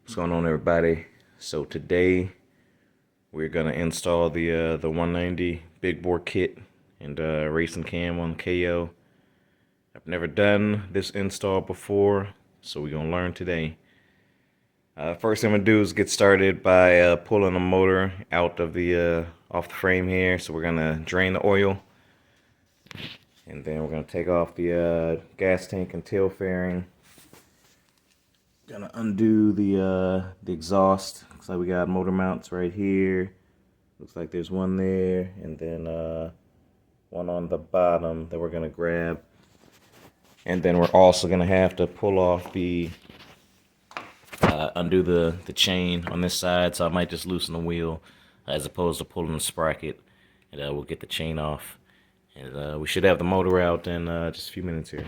What's going on, everybody? So today we're gonna install the 190 big bore kit and racing cam on the Kayo. I've never done this install before, so we're gonna learn today. First thing I'm gonna do is get started by pulling the motor out of the off the frame here. So we're gonna drain the oil, and then we're gonna take off the gas tank and tail fairing. Gonna undo the exhaust. Looks like we got motor mounts right here. Looks like there's one there, and then one on the bottom that we're gonna grab. And then we're also gonna have to pull off the undo the chain on this side. So I might just loosen the wheel as opposed to pulling the sprocket, and we'll get the chain off. And we should have the motor out in just a few minutes here.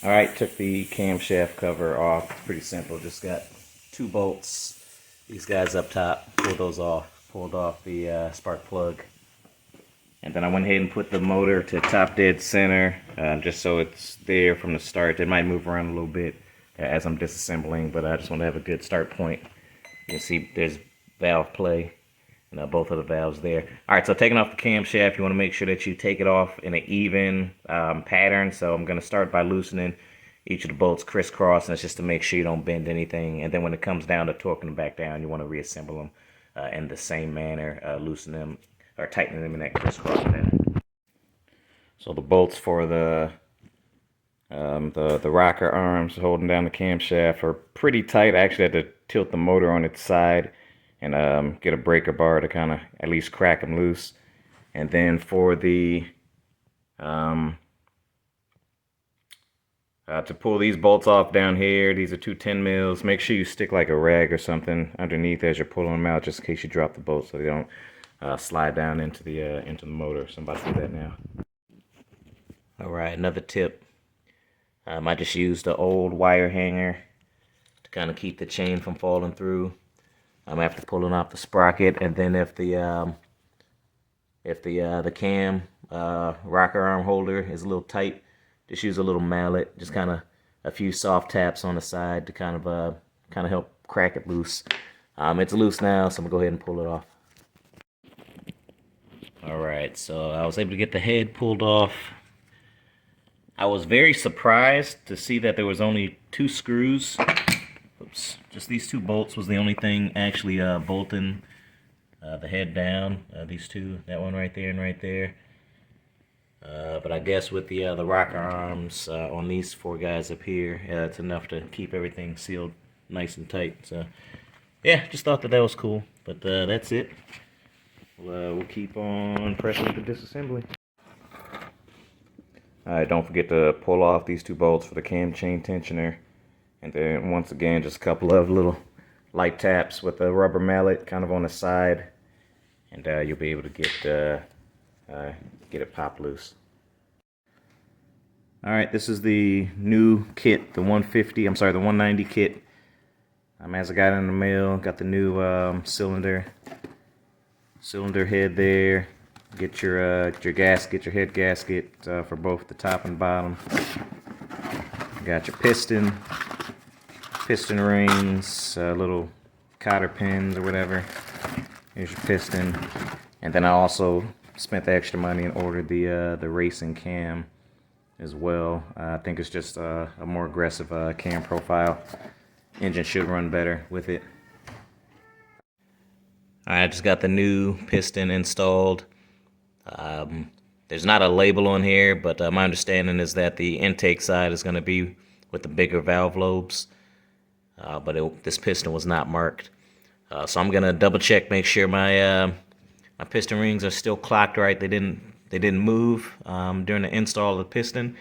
Alright, took the camshaft cover off. Pretty simple, just got 2 bolts. These guys up top, pulled those off. Pulled off the spark plug. And then I went ahead and put the motor to top dead center, just so it's there from the start. It might move around a little bit as I'm disassembling, but I just want to have a good start point. You can see there's valve play. And both of the valves there. Alright, so taking off the camshaft, you want to make sure that you take it off in an even pattern. So I'm going to start by loosening each of the bolts crisscross, and it's just to make sure you don't bend anything. And then when it comes down to torquing them back down, you want to reassemble them in the same manner, loosen them or tighten them in that crisscross manner. So the bolts for the rocker arms holding down the camshaft are pretty tight. I actually had to tilt the motor on its side and get a breaker bar to kind of at least crack them loose. And then for the to pull these bolts off down here, these are 2 10 mils. Make sure you stick like a rag or something underneath as you're pulling them out, just in case you drop the bolts so they don't slide down into the motor. So I'm about to do that now. All right, another tip. I just used the old wire hanger to kind of keep the chain from falling through. After pulling off the sprocket, and then if the cam rocker arm holder is a little tight, just use a little mallet, just kind of a few soft taps on the side to kind of help crack it loose. It's loose now, so I'm gonna go ahead and pull it off. All right, so I was able to get the head pulled off. I was very surprised to see that there was only 2 screws. Oops, just these 2 bolts was the only thing actually bolting the head down. These 2, that one right there and right there. But I guess with the rocker arms on these 4 guys up here, it's enough to keep everything sealed nice and tight. So yeah, just thought that was cool. But that's it. We'll keep on pressing with the disassembly. Alright, don't forget to pull off these 2 bolts for the cam chain tensioner. And then once again, just a couple of little light taps with a rubber mallet kind of on the side, and you'll be able to get it popped loose. All right, this is the new kit, the 190 kit. As I got in the mail, got the new cylinder head there. Get your gasket, your head gasket for both the top and bottom. Got your piston rings, little cotter pins or whatever. Here's your piston. And then I also spent the extra money and ordered the racing cam as well. I think it's just a more aggressive cam profile. Engine should run better with it. I just got the new piston installed. There's not a label on here, but my understanding is that the intake side is going to be with the bigger valve lobes. But this piston was not marked. So I'm going to double check, make sure my piston rings are still clocked right. They didn't move during the install of the piston.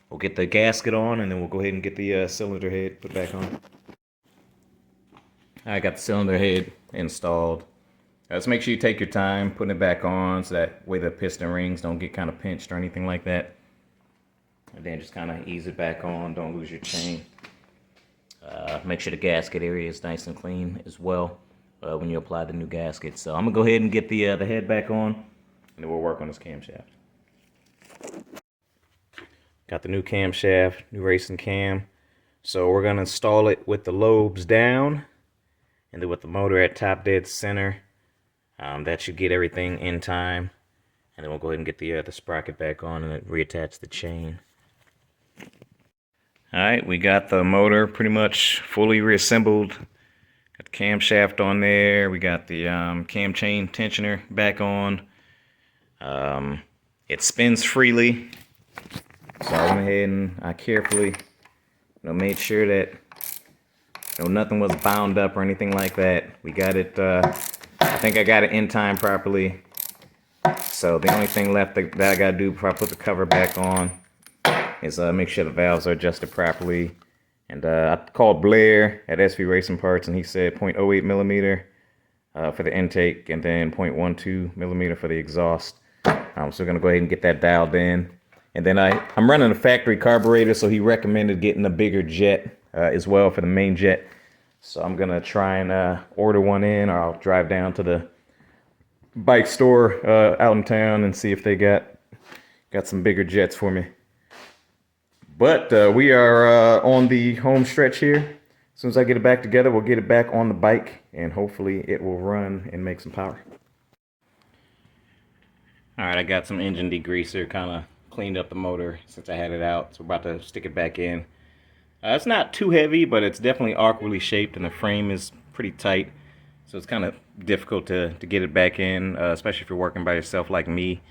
We'll get the gasket on, and then we'll go ahead and get the cylinder head put back on. I got the cylinder head installed. Just make sure you take your time putting it back on, so that way the piston rings don't get kind of pinched or anything like that. And then just kind of ease it back on. Don't lose your chain. Make sure the gasket area is nice and clean as well when you apply the new gasket. So I'm gonna go ahead and get the head back on, and then we'll work on this camshaft. Got the new camshaft, new racing cam. So we're going to install it with the lobes down and then with the motor at top dead center. That should get everything in time. And then we'll go ahead and get the sprocket back on and reattach the chain. Alright, we got the motor pretty much fully reassembled. Got the camshaft on there. We got the cam chain tensioner back on. It spins freely. So I went ahead and I carefully made sure that nothing was bound up or anything like that. We got it, I think I got it in time properly. So the only thing left that I gotta do before I put the cover back on is make sure the valves are adjusted properly. And I called Blair at SV Racing Parts, and he said 0.08 millimeter for the intake, and then 0.12 millimeter for the exhaust. So we're gonna go ahead and get that dialed in. And then I'm running a factory carburetor, so he recommended getting a bigger jet as well for the main jet. So I'm gonna try and order one in, or I'll drive down to the bike store out in town and see if they got some bigger jets for me. But we are on the home stretch here. As soon as I get it back together, we'll get it back on the bike, and hopefully it will run and make some power. Alright, I got some engine degreaser, kind of cleaned up the motor since I had it out, so we're about to stick it back in. It's not too heavy, but it's definitely awkwardly shaped, and the frame is pretty tight, so it's kind of difficult to get it back in, especially if you're working by yourself like me.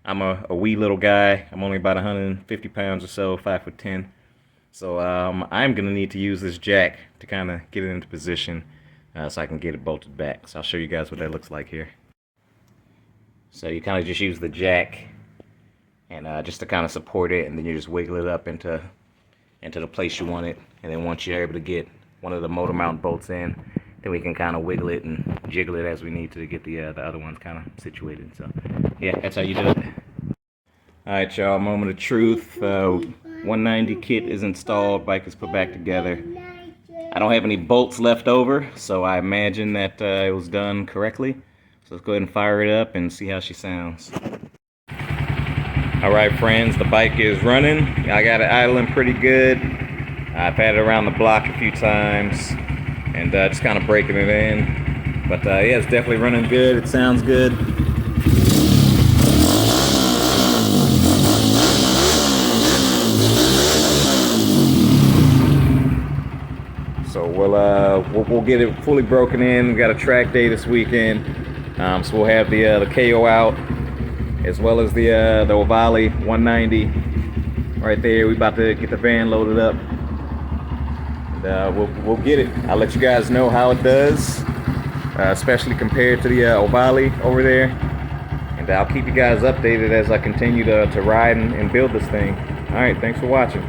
I'm a wee little guy. I'm only about 150 pounds or so, 5'10". So I'm gonna need to use this jack to kind of get it into position so I can get it bolted back. So I'll show you guys what that looks like here. So you kind of just use the jack and just to kind of support it, and then you just wiggle it up into the place you want it. And then once you're able to get one of the motor mount bolts in, then we can kind of wiggle it and jiggle it as we need to get the other ones kind of situated. So yeah, that's how you do it. Alright y'all, moment of truth. 190 kit is installed, bike is put back together. I don't have any bolts left over, so I imagine that it was done correctly. So let's go ahead and fire it up and see how she sounds. Alright friends, the bike is running. I got it idling pretty good. I've had it around the block a few times and just kind of breaking it in. But yeah, it's definitely running good. It sounds good. So we'll get it fully broken in. We got a track day this weekend, so we'll have the Kayo out, as well as the Ovale 190 right there. We about to get the van loaded up. And, we'll get it. I'll let you guys know how it does, especially compared to the Ovale over there. And I'll keep you guys updated as I continue to ride and build this thing. All right, thanks for watching.